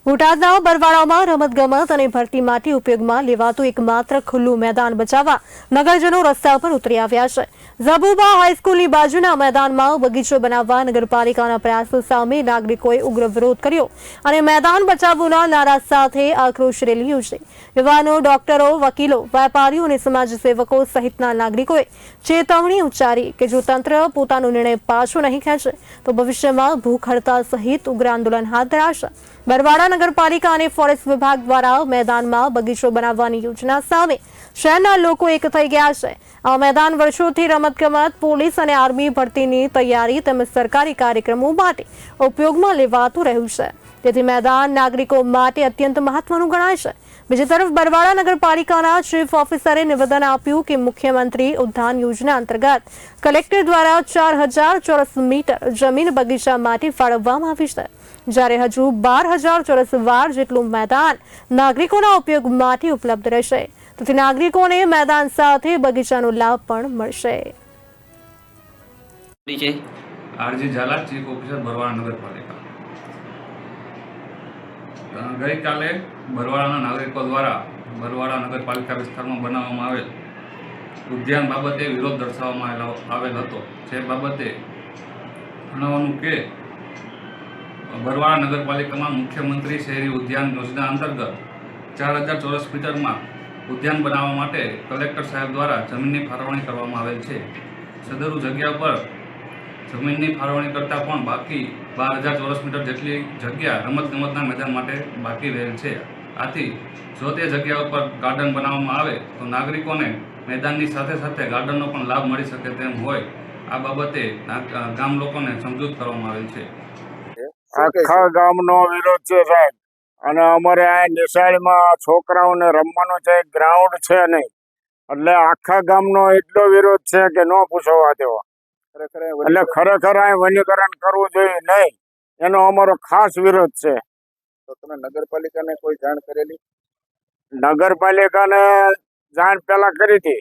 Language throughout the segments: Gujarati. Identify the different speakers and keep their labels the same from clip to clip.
Speaker 1: બોટાદના બરવાડામાં રમતગમત અને ભરતી માટે ઉપયોગમાં લેવાતું એકમાત્ર ખુલ્લું મેદાન બચાવવા નગરજનો રસ્તા પર ઉતરી આવ્યા છે। ઝબુબા હાઈસ્કૂલની બાજુના મેદાનમાં બગીચો બનાવવા નગરપાલિકાના પ્રયાસો સામે નાગરિકોએ ઉગ્ર વિરોધ કર્યો અને મેદાન બચાવોના નારા સાથે આક્રોશ રેલી યોજી। યુવાનો, ડોક્ટરો, વકીલો, વેપારીઓ અને સમાજસેવકો સહિતના નાગરિકોએ ચેતવણી ઉચ્ચારી કે જો તંત્ર પોતાનો નિર્ણય પાછો નહીં ખેંચે તો ભવિષ્યમાં ભૂખ હડતાલ સહિત ઉગ્ર આંદોલન હાથ ધરાશે। બરવાડા નગરપાલિકા અને ફોરેસ્ટ વિભાગ દ્વારા મેદાનમાં બગીચો બનાવવાની યોજના સામે શહેરના લોકો એક થઈ ગયા છે। આ મેદાન વર્ષોથી રમતગમત, પોલીસ અને આર્મી ભરતીની તૈયારી તેમજ સરકારી કાર્યક્રમો માટે ઉપયોગમાં લેવાતું રહ્યું છે, તેથી મેદાન નાગરિકો માટે અત્યંત મહત્વનું ગણાય છે। બીજી તરફ બરવાડા નગરપાલિકાના ચીફ ઓફિસરે નિવેદન આપ્યું કે મુખ્યમંત્રી ઉદ્યાન યોજના અંતર્ગત કલેક્ટર દ્વારા 4000 ચોરસ મીટર જમીન બગીચા માટે ફાળવવામાં આવી છે, જ્યારે હજુ 12000 ચોરસ વાર જેટલું મેદાન નાગરિકોના ઉપયોગ માટે ઉપલબ્ધ રહેશે, તેથી નાગરિકોને મેદાન સાથે બગીચાનો લાભ પણ મળશે।
Speaker 2: RG Zala, chief officer Barwada નગરપાલિકા। ગઈકાલે બરવાડાના નાગરિકો દ્વારા બરવાડા નગરપાલિકા વિસ્તારમાં બનાવવામાં આવેલ ઉદ્યાન બાબતે વિરોધ દર્શાવવામાં આવેલ હતો। જે બાબતે જણાવવાનું કે બરવાડા નગરપાલિકામાં મુખ્યમંત્રી શહેરી ઉદ્યાન યોજના અંતર્ગત 4000 ચોરસ મીટરમાં ઉદ્યાન બનાવવા માટે કલેક્ટર સાહેબ દ્વારા જમીનની ફાળવણી કરવામાં આવેલ છે। સદરુ જગ્યા પર જમીનની ફાળવણી કરતાં પણ બાકી 12000 ચોરસ મીટર જેટલી જગ્યા રમતગમતના મેદાન માટે બાકી રહેલ છે। આથી જો તે જગ્યા ઉપર ગાર્ડન બનાવવામાં આવે તો નાગરિકોને મેદાનની સાથે સાથે ગાર્ડનનો પણ લાભ મળી શકે તેમ હોય, આ બાબતે ગામ લોકોને સમજૂત કરવામાં આવેલ છે।
Speaker 3: આખા ગામનો વિરોધ છે સાહેબ, અને અમારે આ નિશાળમાં છોકરાઓને રમવાનું છે, ગ્રાઉન્ડ છે નહીં, એટલે આખા ગામનો એટલો વિરોધ છે કે ન પૂછવા દેવો। એટલે ખરેખર આ વનીકરણ કરવું જોઈએ નહીં, એનો અમારો ખાસ વિરોધ છે।
Speaker 4: તો તમે નગરપાલિકાને કોઈ જાણ કરેલી?
Speaker 3: નગરપાલિકાને જાણ પેલા કરી હતી।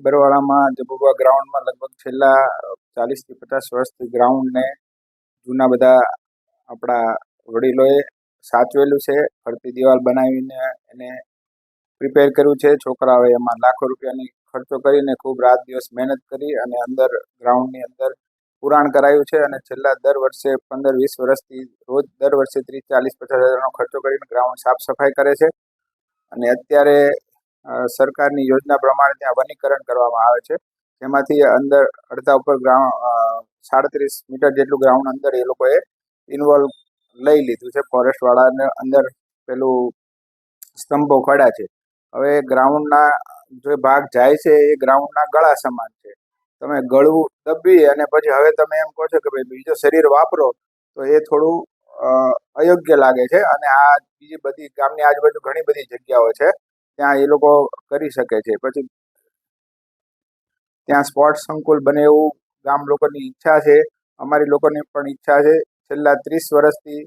Speaker 4: બરવાડામાં ઝબુબા ગ્રાઉન્ડમાં લગભગ છેલ્લા 40 થી 50 વર્ષથી ગ્રાઉન્ડને જૂના બધા આપણા વડીલોએ સાચવેલું છે। ફરતી દિવાલ બનાવીને એને પ્રિપેર કર્યું છે। છોકરાઓએ એમાં લાખો રૂપિયાની ખર્ચો કરીને ખૂબ રાત દિવસ મહેનત કરી અને અંદર ગ્રાઉન્ડની અંદર પુરાણ કરાયું છે, અને છેલ્લા દર વર્ષે 15-20 વર્ષથી રોજ દર વર્ષે 30-40-50 હજારનો ખર્ચો કરીને ગ્રાઉન્ડ સાફ સફાઈ કરે છે। અને અત્યારે સરકારની યોજના પ્રમાણે ત્યાં વનીકરણ કરવામાં આવે છે, જેમાંથી અંદર અડધા ઉપર 37 મીટર જેટલું ગ્રાઉન્ડ અંદર એ લોકોએ ઇન્વોલ્વ લઈ લીધું છે। ફોરેસ્ટવાળાને અંદર પેલું સ્તંભો ખડા છે। હવે ગ્રાઉન્ડના જે ભાગ જાય છે એ ગ્રાઉન્ડના ગળા સમાન છે। તમે ગળું દબી અને પછી હવે તમે એમ કહો છો કે ભાઈ બીજો શરીર વાપરો, તો એ થોડું અયોગ્ય લાગે છે। અને આ બીજી બધી ગામની આજુબાજુ ઘણી બધી જગ્યાઓ છે, ત્યાં એ લોકો કરી શકે છે। પછી ત્યાં સ્પોર્ટ્સ સંકુલ બને એવું ગામ લોકોની ઈચ્છા છે, અમારી લોકોની પણ ઈચ્છા છે। છેલ્લા 30 વર્ષથી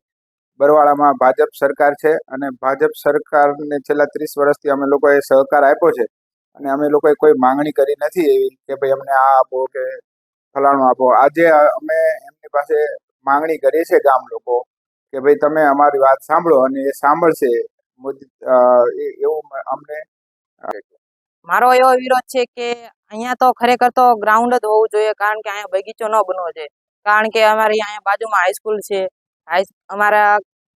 Speaker 4: બરવાડામાં ભાજપ સરકાર છે, અને ભાજપ સરકારને છેલ્લા 30 વર્ષથી અમે લોકોએ સહકાર આપ્યો છે, અને અમે લોકોએ કોઈ માંગણી કરી નથી એવી કે ભાઈ અમને આ આપો કે ફલાણું આપો। આજે અમે એમની પાસે માંગણી કરી છે ગામ લોકો કે ભાઈ તમે અમારી વાત સાંભળો, અને એ સાંભળશે એવું અમને।
Speaker 5: મારો એવો વિરોધ છે કે અહીંયા તો ખરેખર તો ગ્રાઉન્ડ જ હોવું જોઈએ, કારણ કે અહીંયા બગીચો ન બનવો જોઈએ, કારણ કે અમારે અહીંયા બાજુમાં હાઈસ્કૂલ છે। અમારા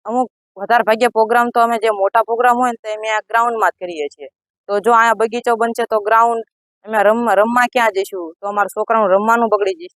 Speaker 5: અમુક વધારે ભાગ્ય પ્રોગ્રામ તો અમે જે મોટા પ્રોગ્રામ હોય ને તો અમે આ ગ્રાઉન્ડમાં જ કરીએ છીએ। તો જો અહીંયા બગીચો બનશે તો ગ્રાઉન્ડ અમે રમવા ક્યાં જઈશું? તો અમારા છોકરાનું રમવાનું બગડી જશે।